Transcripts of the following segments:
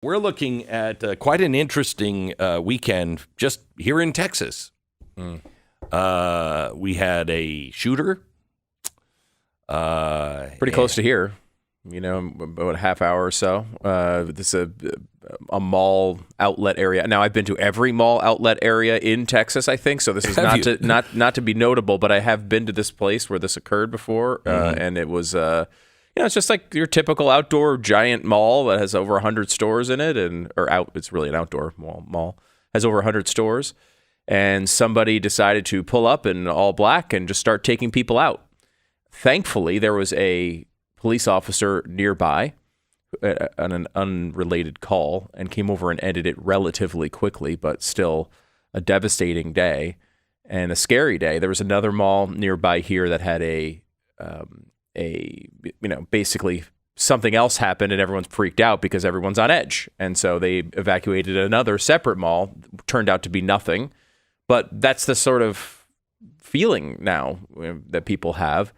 We're looking at quite an interesting weekend just here in Texas. We had a shooter. Pretty close to here, about a half hour or so. This is a mall outlet area. Now, I've been to every mall outlet area in Texas, I think. So this is not to be notable, but I have been to this place where this occurred before, and it was. It's just like your typical outdoor giant mall that has over 100 stores in it, it's really an outdoor mall, has over 100 stores, and somebody decided to pull up in all black and just start taking people out. Thankfully, there was a police officer nearby on an unrelated call and came over and ended it relatively quickly, but still a devastating day and a scary day. There was another mall nearby here that had basically something else happened and everyone's freaked out because everyone's on edge. And so they evacuated another separate mall. Turned out to be nothing. But that's the sort of feeling now that people have.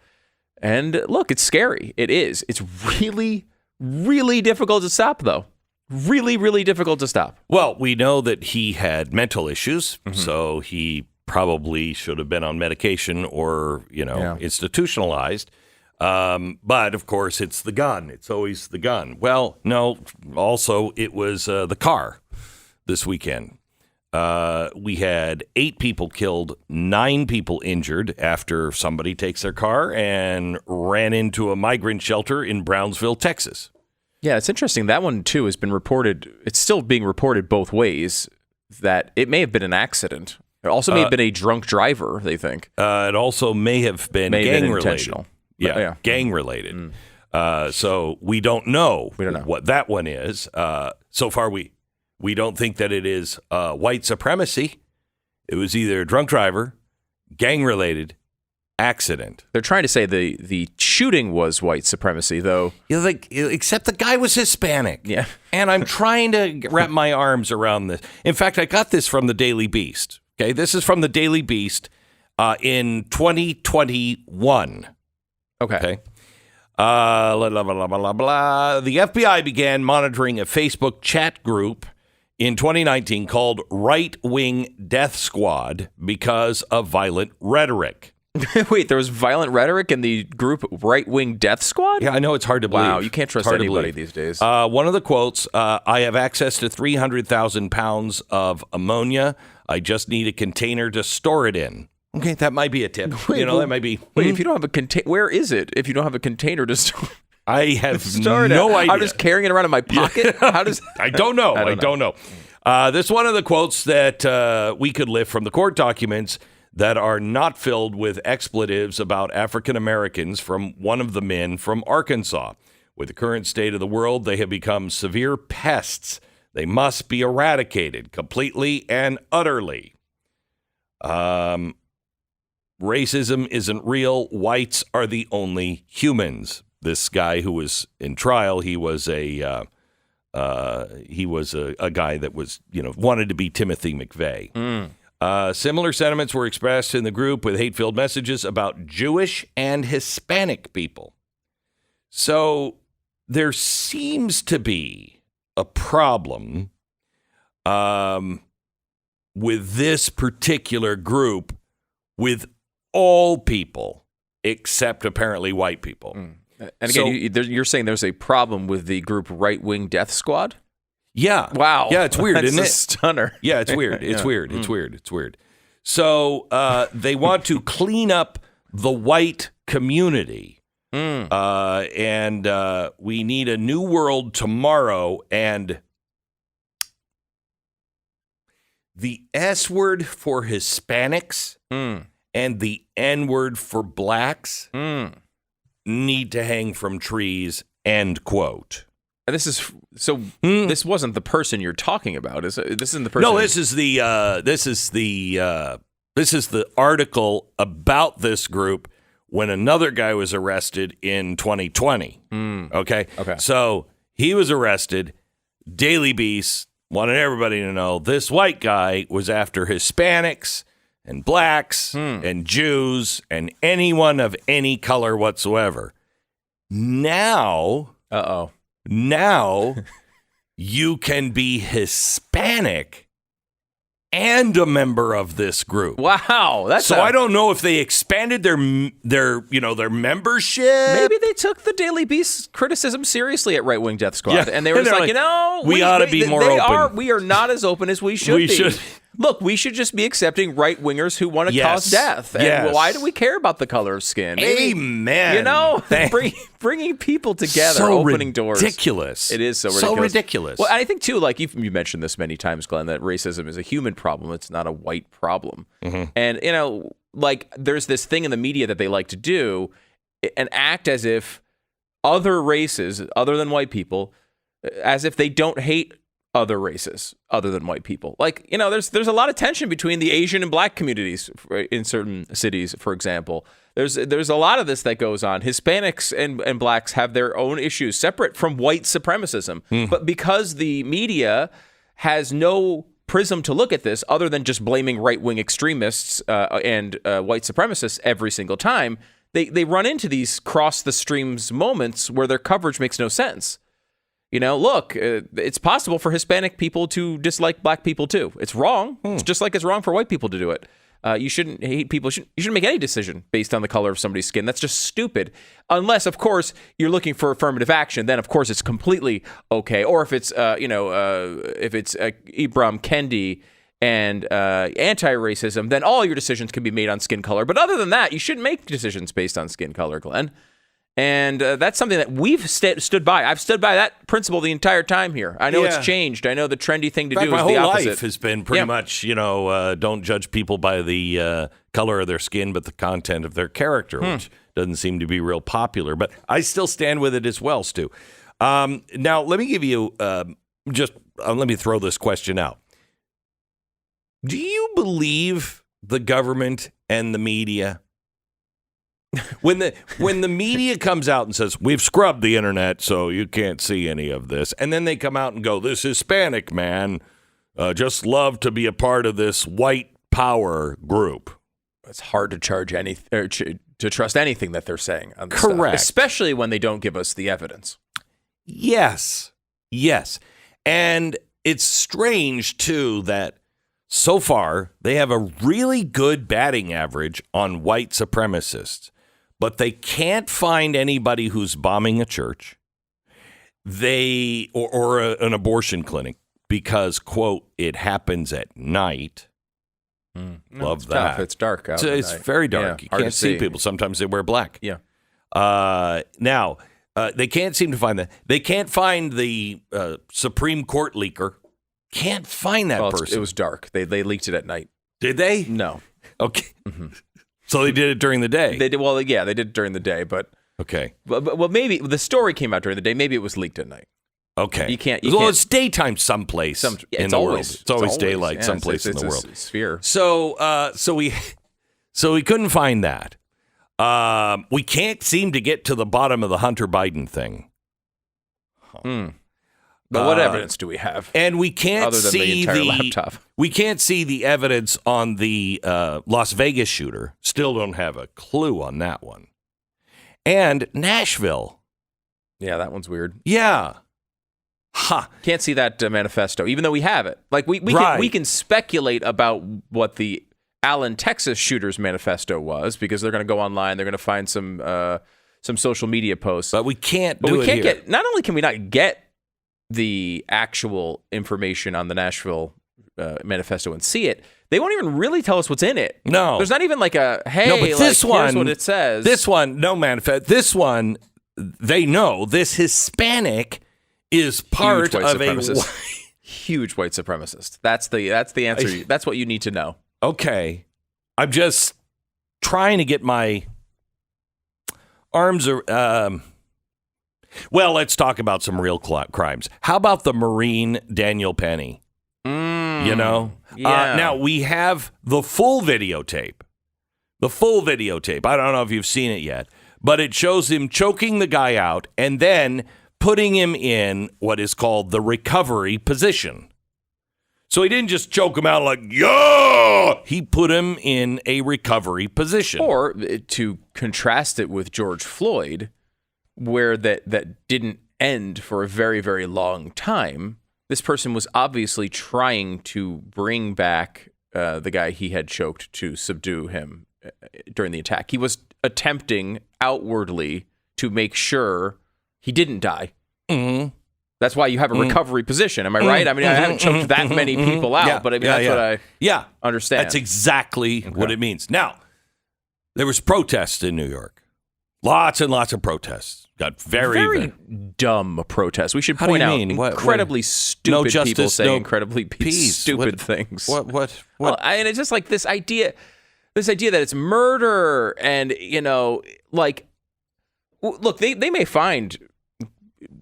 And look, it's scary. It is. It's really, really difficult to stop, though. Really, really difficult to stop. Well, we know that he had mental issues, so he probably should have been on medication or, institutionalized. But, of course, it's the gun. It's always the gun. Well, no, also it was the car this weekend. We had 8 people killed, 9 people injured after somebody takes their car and ran into a migrant shelter in Brownsville, Texas. Yeah, it's interesting. That one, too, has been reported. It's still being reported both ways that it may have been an accident. It also may have been a drunk driver, they think. It also may have been gang-related. Intentional. Yeah, gang-related. So we don't know what that one is. So far, we don't think that it is white supremacy. It was either a drunk driver, gang-related, accident. They're trying to say the shooting was white supremacy, though. Except the guy was Hispanic. Yeah. And I'm trying to wrap my arms around this. In fact, I got this from the Daily Beast. Okay, this is from the Daily Beast in 2021. Okay. Blah, blah, blah, blah, blah. The FBI began monitoring a Facebook chat group in 2019 called Right Wing Death Squad because of violent rhetoric. Wait, there was violent rhetoric in the group Right Wing Death Squad? Yeah, I know, it's hard to believe. Wow, you can't trust anybody these days. One of the quotes, I have access to 300,000 pounds of ammonia. I just need a container to store it in. Okay, that might be a tip. That might be. Wait, if you don't have a container, where is it? If you don't have a container to store, I have no idea. I'm just carrying it around in my pocket. Yeah. How does? I don't know. I don't know. This is one of the quotes that we could lift from the court documents that are not filled with expletives about African Americans from one of the men from Arkansas. With the current state of the world, they have become severe pests. They must be eradicated completely and utterly. Racism isn't real. Whites are the only humans. This guy who was in trial, he was a guy that was, wanted to be Timothy McVeigh. Similar sentiments were expressed in the group with hate-filled messages about Jewish and Hispanic people. So there seems to be a problem with this particular group with all people except apparently white people. And again, you're saying there's a problem with the group Right Wing Death Squad? Yeah. Wow. Yeah, it's weird, isn't it? That's a stunner. Yeah, it's weird. It's weird. It's weird. It's weird. So they want to clean up the white community. And we need a new world tomorrow. And the S word for Hispanics and the N word for blacks need to hang from trees, end quote. And this is so. This wasn't the person you're talking about, is it? This isn't the person. No, this is the article about this group when another guy was arrested in 2020. Okay. So he was arrested. Daily Beast wanted everybody to know this white guy was after Hispanics and blacks and Jews and anyone of any color whatsoever. Now you can be Hispanic and a member of this group. Wow, I don't know if they expanded their membership. Maybe they took the Daily Beast criticism seriously at Right Wing Death Squad, and they were just like, we ought to be more open. We are not as open as we should be. Look, we should just be accepting right-wingers who want to cause death. And why do we care about the color of skin? Amen. Bringing people together, so opening doors. Ridiculous. It is so ridiculous. Well, I think, too, like you mentioned this many times, Glenn, that racism is a human problem. It's not a white problem. Mm-hmm. And, like there's this thing in the media that they like to do and act as if other races, other than white people, as if they don't hate other races other than white people. Like, there's a lot of tension between the Asian and black communities in certain cities, for example. There's a lot of this that goes on. Hispanics and blacks have their own issues separate from white supremacism. But because the media has no prism to look at this other than just blaming right-wing extremists and white supremacists every single time, they run into these cross-the-streams moments where their coverage makes no sense. Look, it's possible for Hispanic people to dislike black people too. It's wrong. It's just like it's wrong for white people to do it. You shouldn't hate people. You shouldn't make any decision based on the color of somebody's skin. That's just stupid. Unless, of course, you're looking for affirmative action. Then, of course, it's completely okay. Or if it's, if it's Ibram Kendi and anti-racism, then all your decisions can be made on skin color. But other than that, you shouldn't make decisions based on skin color, Glenn. And that's something that we've stood by. I've stood by that principle the entire time here. I know it's changed. I know the trendy thing to do is the opposite. My whole life has been pretty much, don't judge people by the color of their skin, but the content of their character, which doesn't seem to be real popular. But I still stand with it as well, Stu. Now, let me give you let me throw this question out. Do you believe the government and the media? When the media comes out and says, we've scrubbed the internet so you can't see any of this, and then they come out and go, this Hispanic man just love to be a part of this white power group. It's hard to to trust anything that they're saying on this Correct. Stuff, especially when they don't give us the evidence. Yes. And it's strange, too, that so far they have a really good batting average on white supremacists. But they can't find anybody who's bombing a church, or an abortion clinic because, quote, it happens at night. Love that. Tough. It's dark out. It's very dark. Yeah, you can't see people. Sometimes they wear black. Yeah. Now, they can't seem to find that. They can't find the Supreme Court leaker. Can't find that person. It was dark. They leaked it at night. Did they? No. Okay. Mm-hmm. So they did it during the day. They did. Well, yeah, they did it during the day, but okay. But maybe the story came out during the day. Maybe it was leaked at night. Okay. You can't. It's daytime someplace in the world. It's always daylight someplace in the world. It's a sphere. So we couldn't find that. We can't seem to get to the bottom of the Hunter Biden thing. But what evidence do we have? And we can't other than see the entire laptop. We can't see the evidence on the Las Vegas shooter. Still don't have a clue on that one. And Nashville. Yeah, that one's weird. Yeah. Can't see that manifesto, even though we have it. Like we can speculate about what the Allen, Texas shooter's manifesto was because they're going to go online. They're going to find some social media posts. But we can't. Not only can we not get the actual information on the Nashville manifesto and see it, they won't even really tell us what's in it. No. There's not even like a, hey, no, but this one, here's what it says. This one, no manifest. This one, they know this Hispanic is part of a huge white supremacist. That's the answer. That's what you need to know. Okay. I'm just trying to get my arms around. Well, let's talk about some real crimes. How about the Marine Daniel Penny? Yeah. Now, we have the full videotape. I don't know if you've seen it yet, but it shows him choking the guy out and then putting him in what is called the recovery position. So he didn't just choke him out like, yeah! He put him in a recovery position. Or to contrast it with George Floyd, where that didn't end for a very, very long time. this person was obviously trying to bring back the guy he had choked to subdue him during the attack. He was attempting outwardly to make sure he didn't die. Mm-hmm. That's why you have a recovery position. Am I right? I mean, I haven't choked that many people out, but I mean, that's what I understand. That's exactly what it means. Now, there was protests in New York. Lots and lots of protests. Got very dumb protests. We should point out incredibly stupid no justice, people saying no incredibly stupid things. What? Well, and it's just like this idea that it's murder and, like, look, they may find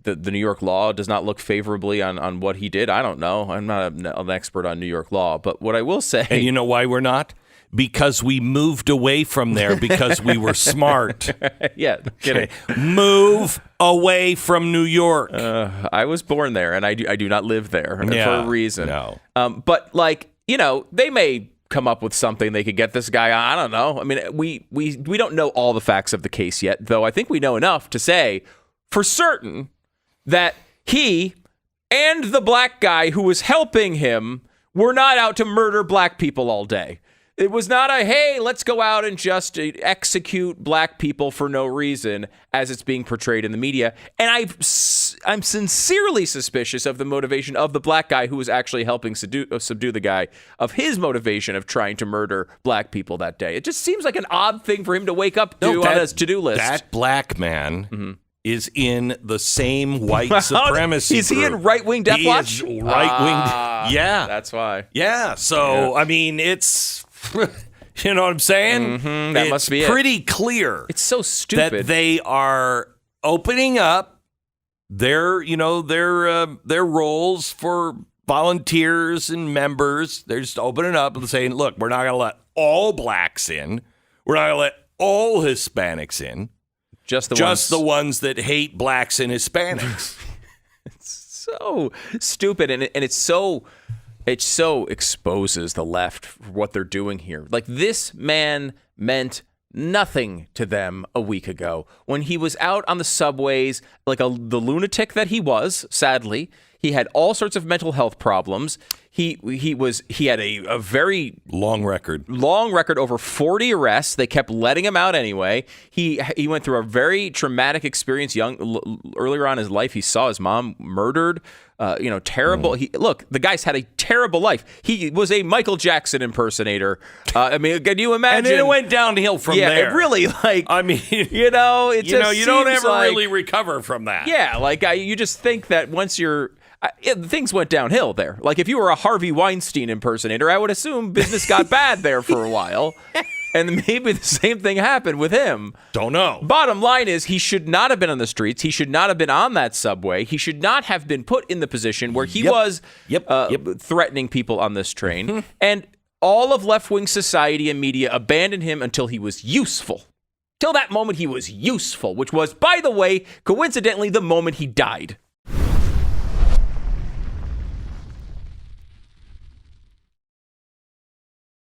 the New York law does not look favorably on what he did. I don't know. I'm not an expert on New York law, but what I will say... And you know why we're not? Because we moved away from there because we were smart. Yeah, kidding. Move away from New York. I was born there, and I do not live there for a reason. No. But, like, they may come up with something they could get this guy on. I don't know. I mean, we don't know all the facts of the case yet, though I think we know enough to say for certain that he and the black guy who was helping him were not out to murder black people all day. It was not a, hey, let's go out and just execute black people for no reason, as it's being portrayed in the media. And I'm sincerely suspicious of the motivation of the black guy who was actually helping subdue the guy, of his motivation of trying to murder black people that day. It just seems like an odd thing for him to wake up to on his to-do list. That black man is in the same white supremacy Is he in right-wing Death Watch? He is right-wing. Yeah. That's why. Yeah. So, I mean, it's... You know what I'm saying? That must be pretty clear. It's so stupid that they are opening up their roles for volunteers and members. They're just opening up and saying, "Look, we're not going to let all blacks in. We're not going to let all Hispanics in. Just the ones that hate blacks and Hispanics." It's so stupid, and it so exposes the left for what they're doing here. Like, this man meant nothing to them a week ago when he was out on the subways like the lunatic that he was. Sadly, he had all sorts of mental health problems. He had a very long record, over 40 arrests. They kept letting him out anyway. He went through a very traumatic experience earlier on in his life. He saw his mom murdered. Terrible. Look, the guy's had a terrible life. He was a Michael Jackson impersonator. I mean, can you imagine? And then it went downhill from there. Yeah, it really, like, I mean, you don't ever really recover from that. Yeah, like, you just think that once you're, things went downhill there. Like, if you were a Harvey Weinstein impersonator, I would assume business got bad there for a while. And maybe the same thing happened with him. Don't know. Bottom line is, he should not have been on the streets. He should not have been on that subway. He should not have been put in the position where he was threatening people on this train. And all of left-wing society and media abandoned him until he was useful. Till that moment he was useful, which was, by the way, coincidentally, the moment he died.